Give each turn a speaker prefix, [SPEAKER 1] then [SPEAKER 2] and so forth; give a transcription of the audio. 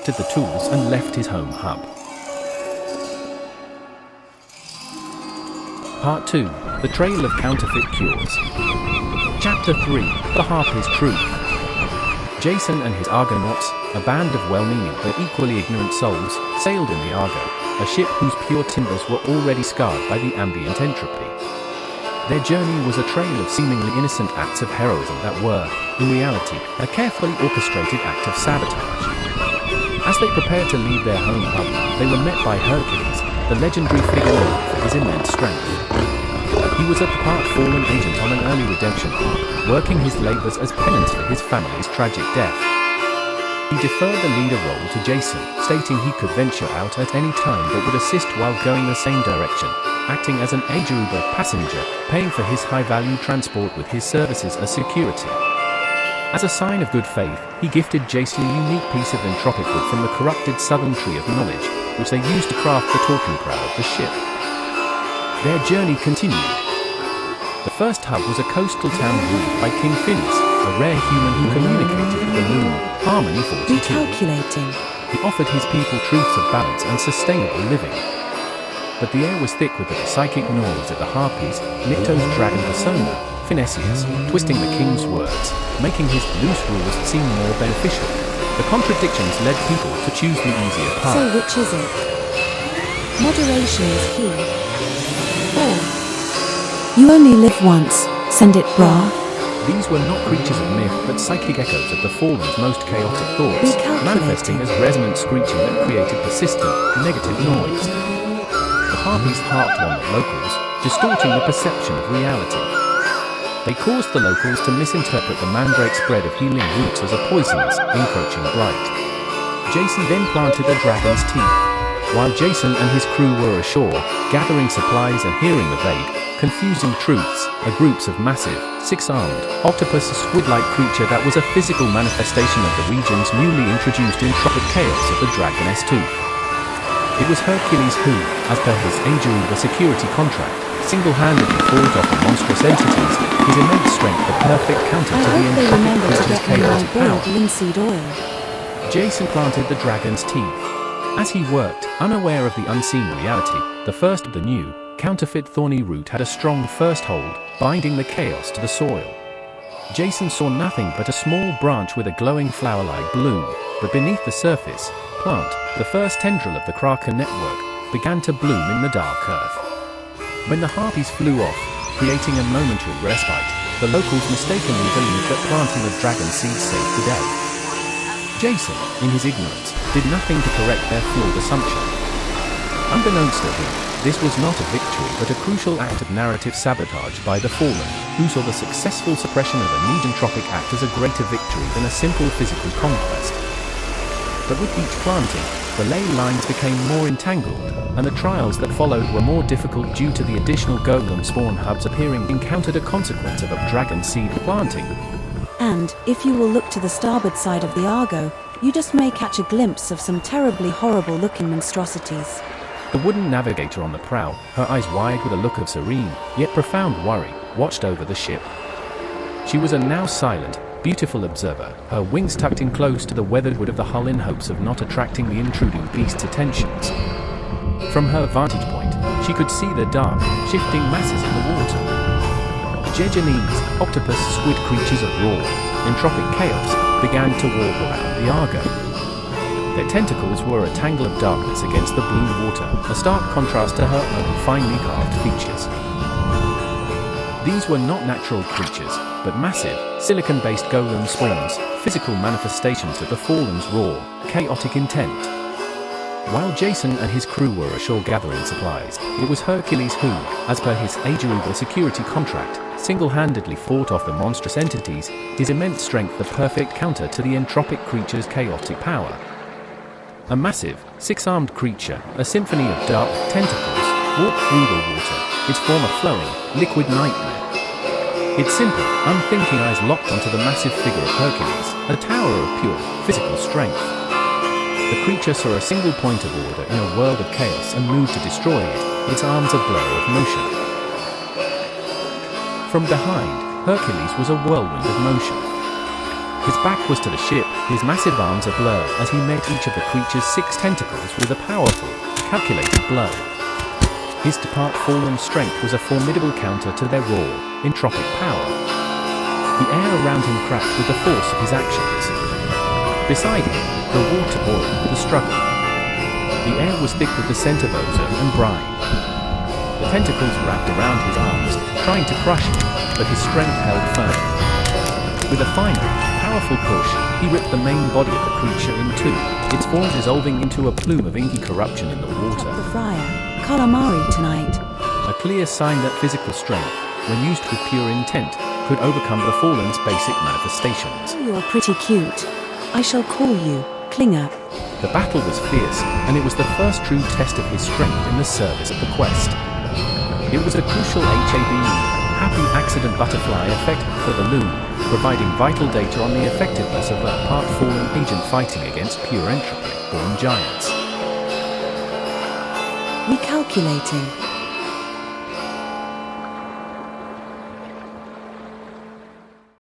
[SPEAKER 1] collected the tools and left his home hub. Part 2. The Trail of Counterfeit Cures. Chapter 3. The Harpy's Truth. Jason and his Argonauts, a band of well-meaning but equally ignorant souls, sailed in the Argo, a ship whose pure timbers were already scarred by the ambient entropy. Their journey was a trail of seemingly innocent acts of heroism that were, in reality, a carefully orchestrated act of sabotage. As they prepared to leave their home hub, they were met by Hercules, the legendary figure known for his immense strength. He was a part-fallen agent on an early redemption arc, working his labors as penance for his family's tragic death. He deferred the leader role to Jason, stating he could venture out at any time but would assist while going the same direction, acting as an ArgoUber passenger, paying for his high-value transport with his services as security. As a sign of good faith, he gifted Jason a unique piece of Entropic wood from the corrupted southern tree of knowledge, which they used to craft the talking prow of the ship. Their journey continued. The first hub was a coastal town ruled by King Phineas, a rare human who communicated with the moon, Harmony 42.
[SPEAKER 2] Recalculating.
[SPEAKER 1] He offered his people truths of balance and sustainable living. But the air was thick with the psychic noise of the Harpies, Nycto's dragon persona, Phinesius, twisting the king's words, making his loose rules seem more beneficial. The contradictions led people to choose the easier path.
[SPEAKER 2] So which is it? Moderation is key. Or you only live once, send it brah.
[SPEAKER 1] These were not creatures of myth but psychic echoes of the fallen's most chaotic thoughts, manifesting as resonant screeching that created persistent, negative noise. The Harpies harped on the locals, distorting the perception of reality. They caused the locals to misinterpret the mandrake spread of healing roots as a poisonous, encroaching blight. Jason then planted a dragon's teeth. While Jason and his crew were ashore, gathering supplies and hearing the vague, confusing truths, groups of massive, six-armed, octopus squid-like creature that was a physical manifestation of the region's newly introduced entropic chaos of the dragon's tooth. It was Hercules who, as per his ArgoUber security contract, single-handedly fought off the monstrous entities, his immense strength the perfect counter to the entropic creature's chaotic power.
[SPEAKER 2] Linseed oil.
[SPEAKER 1] Jason planted the dragon's teeth. As he worked, unaware of the unseen reality, the first of the new, counterfeit thorny root had a strong first hold, binding the chaos to the soil. Jason saw nothing but a small branch with a glowing flower-like bloom, but beneath the surface, plant, the first tendril of the Kraken network, began to bloom in the dark earth. When the Harpies flew off, creating a momentary respite, the locals mistakenly believed that planting the dragon seed saved the day. Jason, in his ignorance, did nothing to correct their flawed assumption. Unbeknownst to him, this was not a victory but a crucial act of narrative sabotage by the fallen, who saw the successful suppression of a entropic act as a greater victory than a simple physical conquest. But with each planting, the ley lines became more entangled, and the trials that followed were more difficult due to the additional golem spawn hubs appearing encountered a consequence of a dragon seed planting.
[SPEAKER 2] And, if you will look to the starboard side of the Argo, you just may catch a glimpse of some terribly horrible-looking monstrosities.
[SPEAKER 1] The wooden navigator on the prow, her eyes wide with a look of serene, yet profound worry, watched over the ship. She was a now silent, beautiful observer, her wings tucked in close to the weathered wood of the hull in hopes of not attracting the intruding beast's attentions. From her vantage point, she could see the dark, shifting masses in the water. Jejanese, octopus squid creatures of raw, entropic chaos, began to walk around the Argo. Their tentacles were a tangle of darkness against the blue water, a stark contrast to her own finely carved features. These were not natural creatures, but massive, silicon-based golem spawns, physical manifestations of the fallen's raw, chaotic intent. While Jason and his crew were ashore gathering supplies, it was Hercules who, as per his ArgoUber security contract, single-handedly fought off the monstrous entities, his immense strength the perfect counter to the entropic creature's chaotic power. A massive, six-armed creature, a symphony of dark tentacles, walked through the water, its form a flowing, liquid nightmare. Its simple, unthinking eyes locked onto the massive figure of Hercules, a tower of pure, physical strength. The creature saw a single point of order in a world of chaos and moved to destroy it, its arms a blur of motion. From behind, Hercules was a whirlwind of motion. His back was to the ship, his massive arms a blur as he met each of the creature's 6 tentacles with a powerful, calculated blow. His fallen strength was a formidable counter to their raw, entropic power. The air around him cracked with the force of his actions. Beside him, the water boiled with the struggle. The air was thick with the scent of ozone and brine. The tentacles wrapped around his arms, trying to crush him, but his strength held firm. With a final, powerful push, he ripped the main body of the creature in two, its form dissolving into a plume of inky corruption in the water.
[SPEAKER 2] The friar, calamari tonight.
[SPEAKER 1] A clear sign that physical strength, when used with pure intent, could overcome the fallen's basic manifestations.
[SPEAKER 2] Oh, you're pretty cute. I shall call you Klinger.
[SPEAKER 1] The battle was fierce, and it was the first true test of his strength in the service of the quest. It was a crucial Happy Accident Butterfly effect for the Loom, providing vital data on the effectiveness of a part-fallen agent fighting against pure entropy-born giants.
[SPEAKER 2] Recalculating.